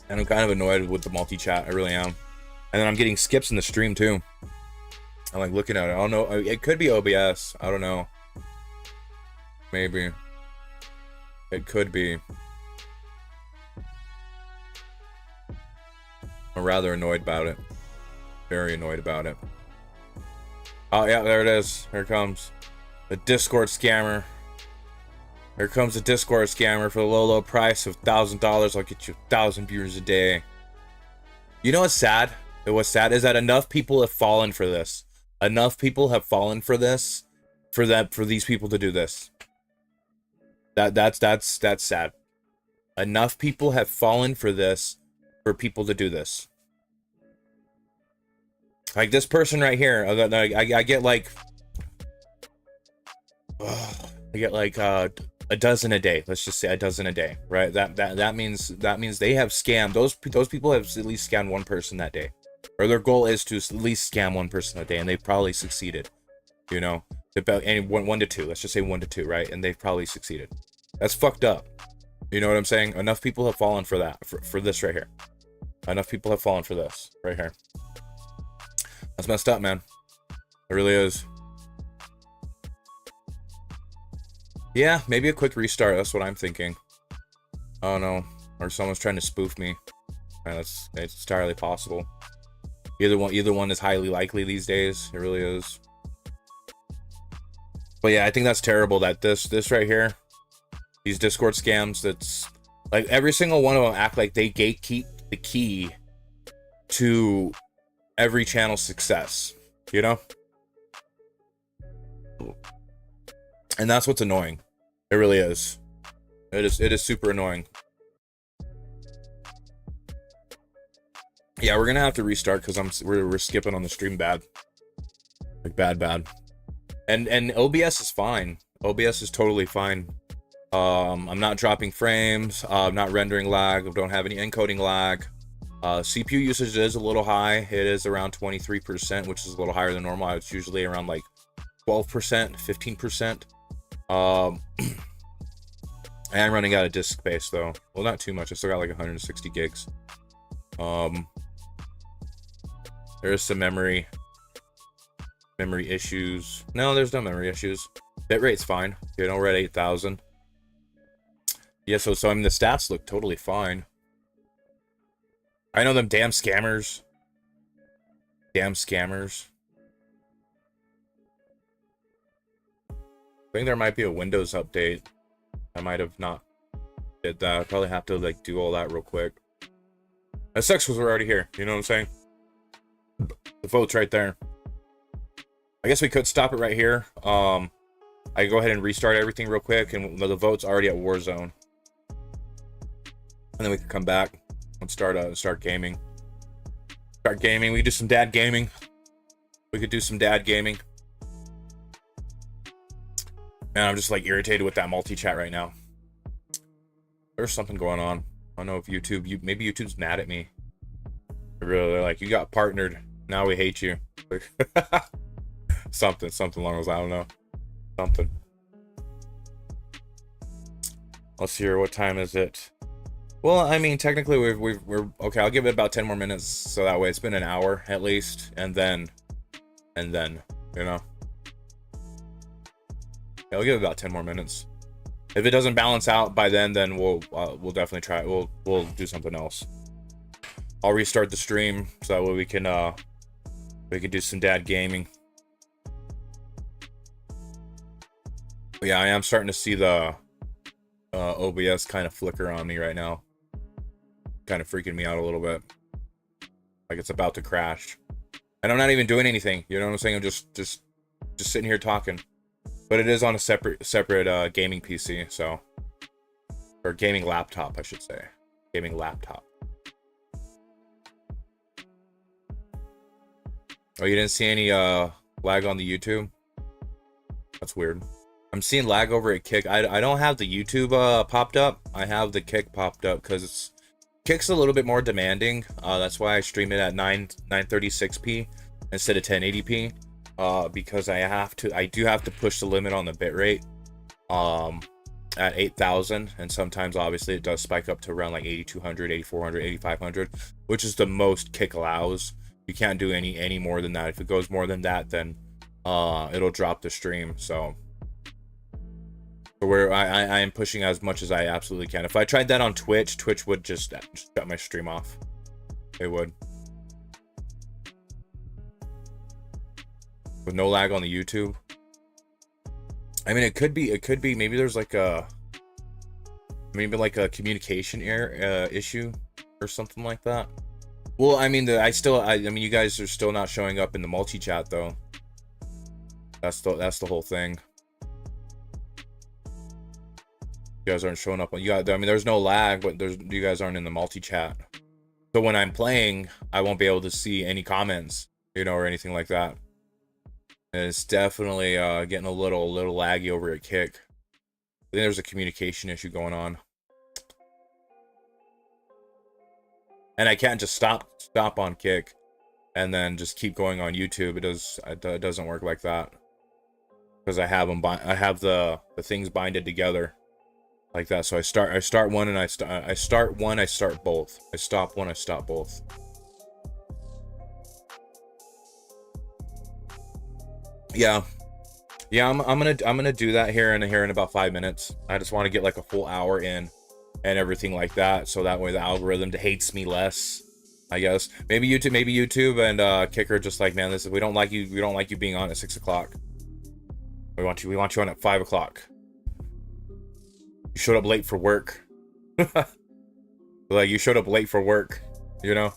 And I'm kind of annoyed with the multi-chat. I really am. And then I'm getting skips in the stream too. I'm like looking at it. I don't know. It could be OBS. I don't know. Maybe. It could be. I'm rather annoyed about it. Very annoyed about it. Oh yeah, there it is. Here it comes. The Discord scammer. Here comes the Discord scammer for the low price of $1,000. I'll get you 1,000 viewers a day. You know what's sad? What's sad is that enough people have fallen for this. Enough people have fallen for this, for these people to do this. That's sad. Enough people have fallen for this, for people to do this. Like this person right here, I get like, a dozen a day. Let's just say a dozen a day, right? That means they have scammed those people have at least scammed one person that day, or their goal is to at least scam one person a day, and they've probably succeeded. You know, about any one to two. Let's just say 1 to 2, right? And they've probably succeeded. That's fucked up. You know what I'm saying? Enough people have fallen for that, for this right here. Enough people have fallen for this right here. That's messed up, man. It really is. Yeah, maybe a quick restart. That's what I'm thinking. Oh no, or someone's trying to spoof me. It's entirely possible. Either one is highly likely these days. It really is. But yeah, I think that's terrible. That this right here, these Discord scams. That's like every single one of them act like they gatekeep the key to every channel's success. You know. And that's what's annoying. It really is. It is super annoying. Yeah, we're gonna have to restart because we're skipping on the stream bad. Like bad. And OBS is fine. OBS is totally fine. I'm not dropping frames. I'm not rendering lag. I don't have any encoding lag. CPU usage is a little high. It is around 23%, which is a little higher than normal. It's usually around like 12%, 15%. I am running out of disk space though. Well, not too much. I still got like 160 gigs. There's some memory issues. No, there's no memory issues. Bitrate's fine. You know, we're at 8,000. Yeah, so I mean the stats look totally fine. I know them damn scammers. Damn scammers. I think there might be a Windows update. I might have not did that. I probably have to like do all that real quick. That sucks because we're already here. You know what I'm saying? The vote's right there. I guess we could stop it right here. I go ahead and restart everything real quick, and the vote's already at Warzone. And then we can come back and start gaming. Start gaming. We could do some dad gaming. Man, I'm just like irritated with that multi-chat right now. There's something going on. I don't know if maybe YouTube's mad at me. They're like, you got partnered. Now we hate you. something along those, I don't know. Something. Let's see here. What time is it? Well, I mean, technically we're okay. I'll give it about 10 more minutes, so that way it's been an hour at least, and then, you know, yeah, I'll give it about 10 more minutes. If it doesn't balance out by then we'll definitely try. We'll do something else. I'll restart the stream so that way we can do some dad gaming. But yeah, I am starting to see the OBS kind of flicker on me right now. Kind of freaking me out a little bit. Like it's about to crash. And I'm not even doing anything. You know what I'm saying? I'm just sitting here talking. But it is on a separate gaming PC, so, or gaming laptop, I should say. Gaming laptop. Oh, you didn't see any lag on the YouTube? That's weird. I'm seeing lag over at Kick. I don't have the YouTube popped up. I have the Kick popped up because Kick's a little bit more demanding. That's why I stream it at 936p instead of 1080p. Because I do have to push the limit on the bitrate at 8,000, and sometimes obviously it does spike up to around like 8,200, 8,400, 8,500, which is the most Kick allows. You can't do any more than that. If it goes more than that, then it'll drop the stream. So where I am pushing as much as I absolutely can. If I tried that on Twitch would just shut my stream off. It would. With no lag on the YouTube. I mean, it could be maybe there's like a communication error issue or something like that. Well, I mean, I mean, you guys are still not showing up in the multi-chat though. That's the whole thing. You guys aren't showing up. I mean, there's no lag, but you guys aren't in the multi-chat. So when I'm playing, I won't be able to see any comments, you know, or anything like that. And it's definitely getting a little laggy over at Kick. I think there's a communication issue going on. And I can't just stop on Kick and then just keep going on YouTube. It doesn't work like that. Because I have the things binded together like that. So I start one and I start both. I stop one, I stop both. Yeah, I'm gonna do that here in about 5 minutes. I just want to get like a full hour in and everything like that, so that way the algorithm hates me less, I guess. Maybe YouTube and Kicker just like, man, we don't like you being on at 6 o'clock. We want you on at 5 o'clock. You showed up late for work. Like, you showed up late for work, you know?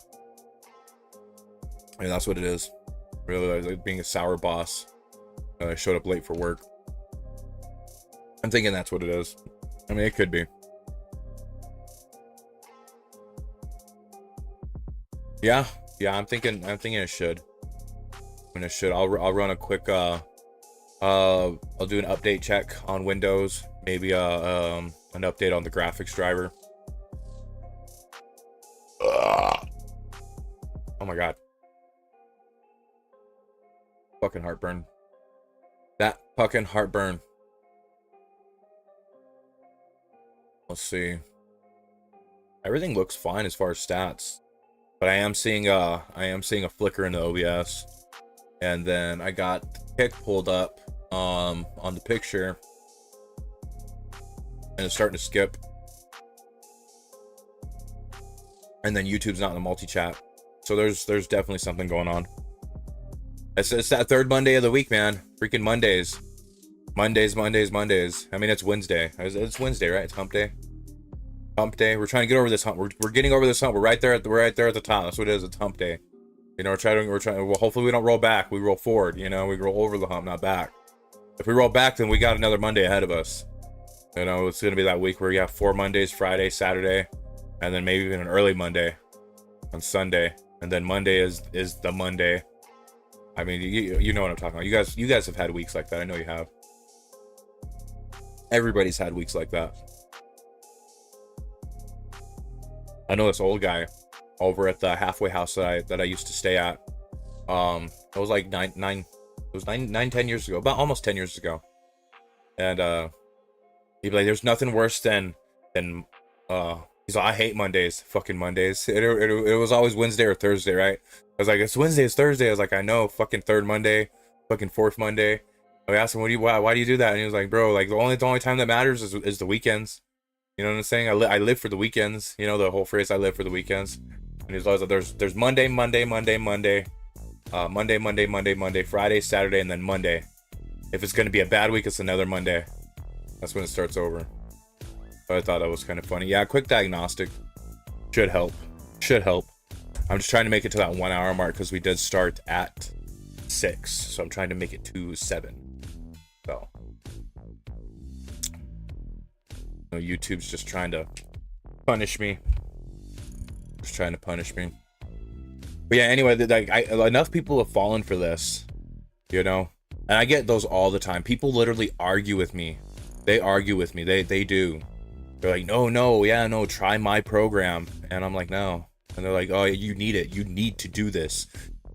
And that's what it is. Really, like being a sour boss. I showed up late for work. I'm thinking that's what it is. I mean, it could be. Yeah, I'm thinking it should. I'll run a quick I'll do an update check on Windows, maybe an update on the graphics driver. Oh my god. Fucking heartburn. That fucking heartburn. Let's see. Everything looks fine as far as stats, but I am seeing a flicker in the OBS, and then I got Kick pulled up on the picture, and it's starting to skip, and then YouTube's not in the multi-chat, so there's definitely something going on. It's that third Monday of the week, man. Freaking Mondays. Mondays. I mean, it's Wednesday. It's Wednesday, right? It's hump day. Hump day. We're trying to get over this hump. We're getting over this hump. We're right there at the top. That's what it is. It's hump day. You know, we're trying. Well, hopefully we don't roll back. We roll forward. You know, we roll over the hump, not back. If we roll back, then we got another Monday ahead of us. You know, it's gonna be that week where you have 4 Mondays, Friday, Saturday, and then maybe even an early Monday on Sunday, and then Monday is the Monday. I mean, you know what I'm talking about. You guys have had weeks like that. I know you have. Everybody's had weeks like that. I know this old guy over at the halfway house that I used to stay at. It was like 10 years ago, about almost 10 years ago. And he'd be like, "There's nothing worse than he's like, I hate Mondays, fucking Mondays. It was always Wednesday or Thursday, right? I was like, it's Wednesday, it's Thursday. I was like, I know, fucking third Monday, fucking fourth Monday. I asked him, why do you do that? And he was like, bro, like the only time that matters is the weekends. You know what I'm saying? I live for the weekends. You know the whole phrase, I live for the weekends. And he's always like, there's Monday, Friday, Saturday, and then Monday. If it's gonna be a bad week, it's another Monday. That's when it starts over." But I thought that was kind of funny. Yeah, quick diagnostic should help. I'm just trying to make it to that 1 hour mark because we did start at 6, so I'm trying to make it to 7. So, YouTube's just trying to punish me. But yeah, anyway, like enough people have fallen for this, and I get those all the time. People literally argue with me. They do. They're like, no, try my program. And I'm like, no. And they're like, oh, you need it. You need to do this.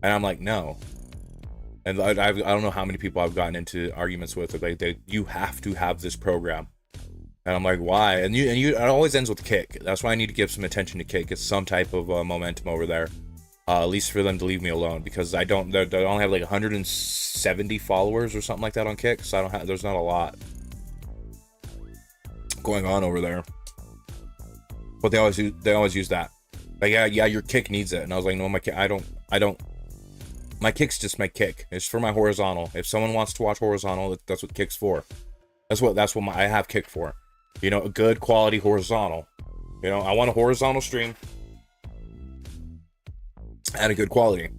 And I'm like, no. And I don't know how many people I've gotten into arguments with. Like, you have to have this program. And I'm like, why? And it always ends with Kick. That's why I need to give some attention to Kick. It's some type of momentum over there. At least for them to leave me alone, because they only have like 170 followers or something like that on Kick. So there's not a lot going on over there. But they always use that. Like, yeah, your Kick needs it. And I was like, no, my Kick, I don't. My Kick's just my Kick. It's for my horizontal. If someone wants to watch horizontal, that's what Kick's for. That's what I have Kick for. A good quality horizontal. I want a horizontal stream at a good quality.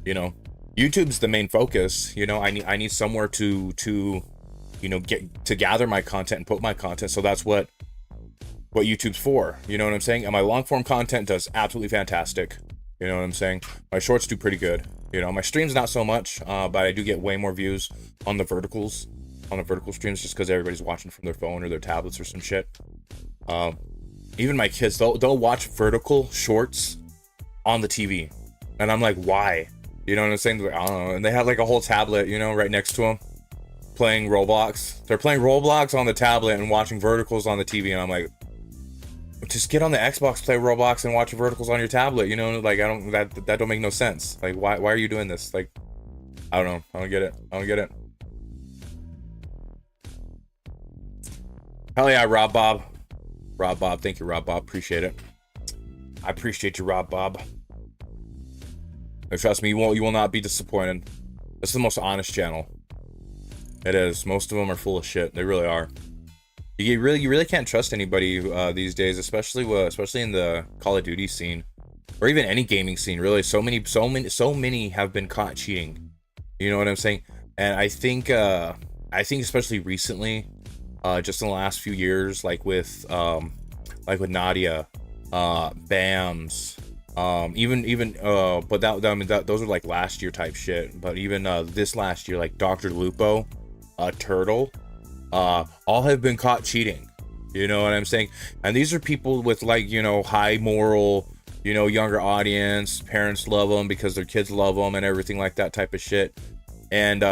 YouTube's the main focus. I need somewhere to get to gather my content and put my content. So that's what YouTube's for. You know what I'm saying? And my long form content does absolutely fantastic. You know what I'm saying? My shorts do pretty good. My streams not so much, but I do get way more views on the verticals. On the vertical streams, just because everybody's watching from their phone or their tablets or some shit. Even my kids, they'll watch vertical shorts on the TV, and I'm like, why? You know what I'm saying? Like, I don't know. And they have like a whole tablet, right next to them, playing Roblox. They're playing Roblox on the tablet and watching verticals on the TV, and I'm like, just get on the Xbox, play Roblox, and watch verticals on your tablet. Like, that don't make no sense. Like, why are you doing this? Like, I don't know. I don't get it. Hell yeah, Rob Bob. Thank you, Rob Bob. Appreciate it. I appreciate you, Rob Bob. And trust me, you will not be disappointed. This is the most honest channel. It is. Most of them are full of shit. They really are. You really can't trust anybody these days, especially in the Call of Duty scene, or even any gaming scene. Really, so many have been caught cheating. You know what I'm saying? And I think especially recently. Just in the last few years, like with Nadia, Bams, but those are like last year type shit. But even this last year, like Dr. Lupo, Turtle, all have been caught cheating. You know what I'm saying? And these are people with like high moral, younger audience. Parents love them because their kids love them and everything like that type of shit. And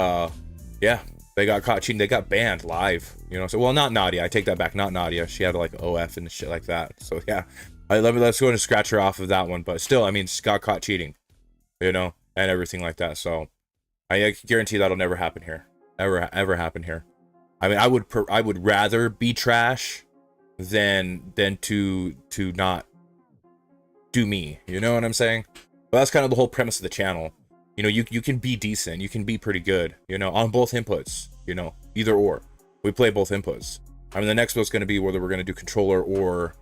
yeah. They got caught cheating. They got banned live. So well, not Nadia. I take that back. Not Nadia. She had like OF and shit like that. So yeah, let's go and scratch her off of that one. But still, I mean, she got caught cheating, and everything like that. So I guarantee that'll never happen here. Ever happen here. I mean, I would rather be trash than to not do me. You know what I'm saying? But that's kind of the whole premise of the channel. You can be decent, you can be pretty good, on both inputs, either or. We play both inputs. I mean, the next one's going to be whether we're going to do controller or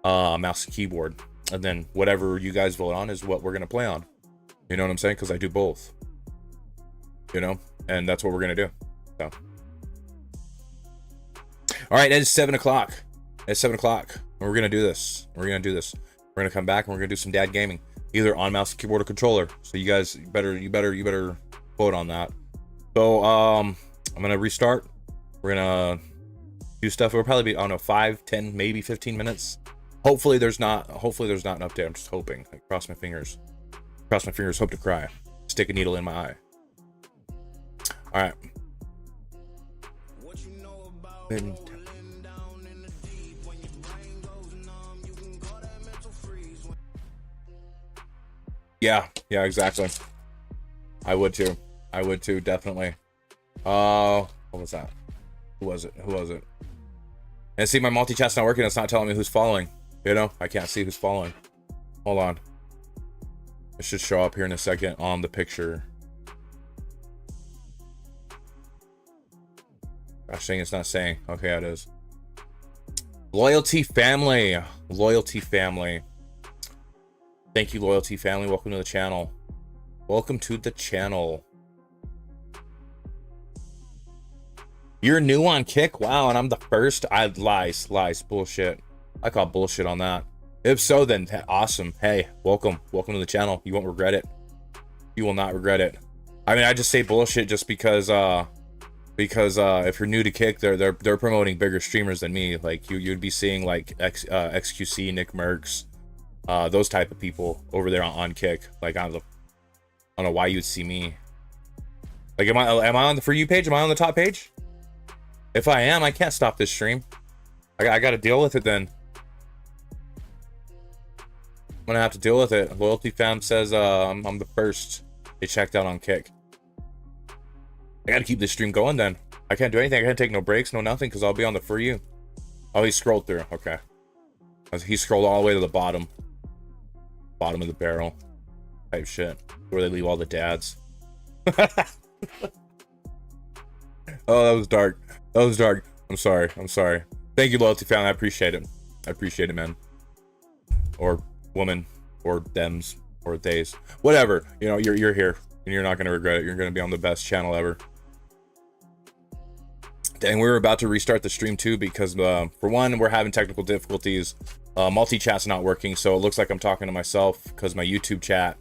mouse and keyboard. And then whatever you guys vote on is what we're going to play on. You know what I'm saying? Because I do both. And that's what we're going to do. So. All right, it's 7 o'clock. It's 7 o'clock. And we're going to do this. We're going to come back and we're going to do some dad gaming. Either on mouse, keyboard, or controller. So you guys, you better vote on that. So I'm gonna restart. We're gonna do stuff. It'll probably be, I don't know, 5, 10, maybe 15 minutes. Hopefully there's not an update. I'm just hoping. Cross my fingers. Hope to cry. Stay stick a needle in my eye. All right. Yeah, exactly. I would too. Definitely. What was that? Who was it? And see, my multi-chat's not working. It's not telling me who's following. You know, I can't see who's following. Hold on. It should show up here in a second on the picture. Gosh dang, it's not saying. Okay, it is. Loyalty family. Thank you, Loyalty family. Welcome to the channel. You're new on Kick? Wow, and I'm the first? Lies. Bullshit. I call bullshit on that. If so, then awesome. Hey, welcome to the channel. You won't regret it. You will not regret it. I mean, I just say bullshit just because if you're new to Kick, they're promoting bigger streamers than me. Like you'd be seeing like XQC, Nick Merckx, those type of people over there on Kick. Like I don't know why you'd see me. Like am I on the For You page? Am I on the top page? If I am, I can't stop this stream. I got to deal with it then. I'm gonna have to deal with it. Loyalty fam says I'm the first they checked out on Kick. I gotta keep this stream going then. I can't do anything. I can't take no breaks, no nothing, because I'll be on the For You. Oh, he scrolled through. Okay. He scrolled all the way to the bottom of the barrel type shit, where they leave all the dads. Oh, that was dark. I'm sorry. Thank you, Loyalty family. I appreciate it, man. Or woman, or thems, or theys, whatever. You know, you're here, and you're not gonna regret it. You're gonna be on the best channel ever. Dang, we were about to restart the stream too because for one, we're having technical difficulties. Multi-chat's not working, so it looks like I'm talking to myself because my YouTube chat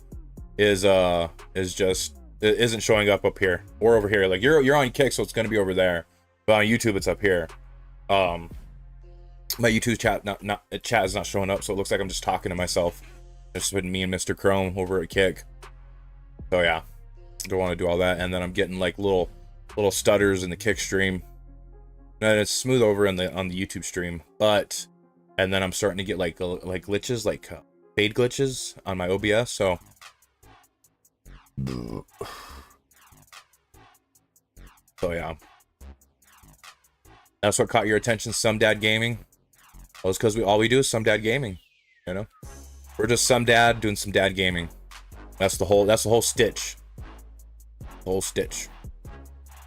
isn't showing up here or over here. Like you're on Kick, so it's gonna be over there, but on YouTube it's up here. My YouTube chat is not showing up, so it looks like I'm just talking to myself. Just been me and Mr. Chrome over at Kick. So yeah, don't want to do all that. And then I'm getting like little stutters in the Kick stream, and it's smooth over on the YouTube stream. And then I'm starting to get like glitches, like fade glitches on my OBS. So yeah, that's what caught your attention, SomeDadGaming. Well, it's because all we do is SomeDadGaming. You know, we're just some dad doing some dad gaming. That's the whole stitch. The whole stitch. It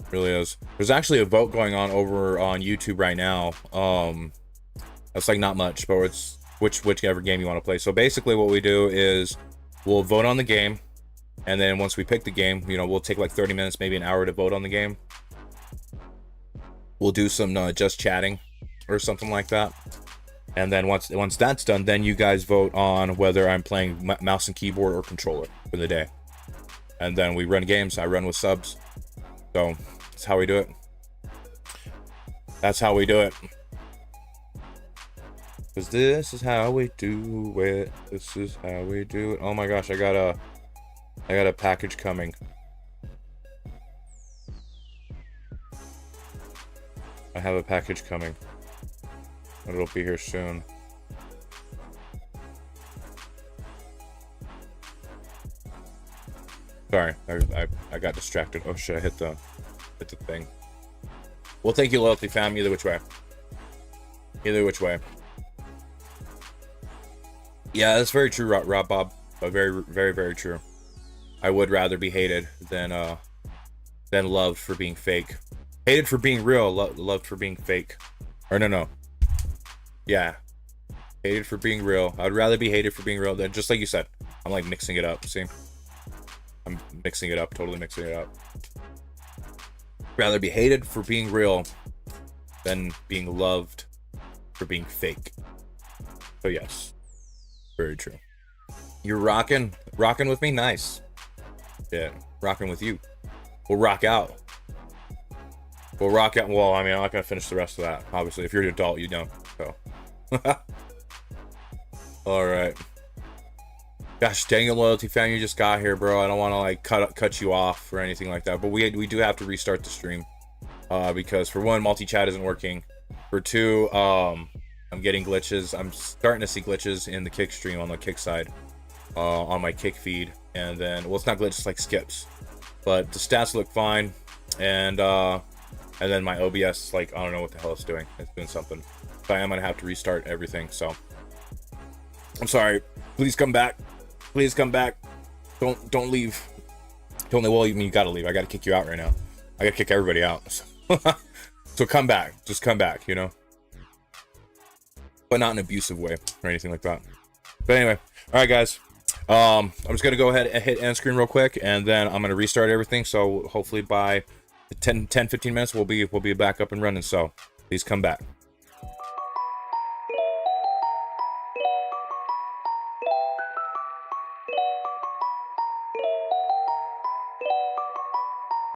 really is. There's actually a vote going on over on YouTube right now. That's like not much, but it's whichever game you want to play. So basically, what we do is we'll vote on the game, and then once we pick the game, you know, we'll take like 30 minutes, maybe an hour to vote on the game. We'll do some just chatting or something like that. And then once that's done, then you guys vote on whether I'm playing mouse and keyboard or controller for the day. And then we run games. I run with subs. So that's how we do it. Because this is how we do it. Oh my gosh, I got a package coming. I have a package coming. It'll be here soon. Sorry, I got distracted. Oh shit, I hit the thing. Well, thank you, Loyalty fam. Either which way. Yeah, that's very true, Rob Bob. Very, very, very true. I would rather be hated than loved for being fake. Hated for being real, loved for being fake. Or no. Yeah. Hated for being real. I'd rather be hated for being real than, just like you said. I'm like mixing it up, see? I'm mixing it up, totally mixing it up. Rather be hated for being real than being loved for being fake. So yes. Very true. You're rocking with me? Nice. Yeah, rocking with you. We'll rock out. Well, I mean, I'm not gonna finish the rest of that. Obviously, if you're an adult, you don't. So, all right. Gosh dang it, Loyalty Fan, you just got here, bro. I don't want to like cut you off or anything like that, but we do have to restart the stream because for one, multi-chat isn't working. For two, I'm getting glitches. I'm starting to see glitches in the kick stream on the kick side, on my kick feed, and then well, it's not glitches, it's like skips, but the stats look fine, and then my OBS, like, I don't know what the hell it's doing. It's doing something, so I am gonna have to restart everything. So I'm sorry. Please come back. Please come back. Don't leave. Don't leave. Well, you gotta leave. I gotta kick you out right now. I gotta kick everybody out. So come back. Just come back, you know? But not in an abusive way or anything like that. But anyway, all right, guys. I'm just gonna go ahead and hit end screen real quick, and then I'm gonna restart everything. So hopefully by 10-15 minutes we'll be back up and running. So please come back.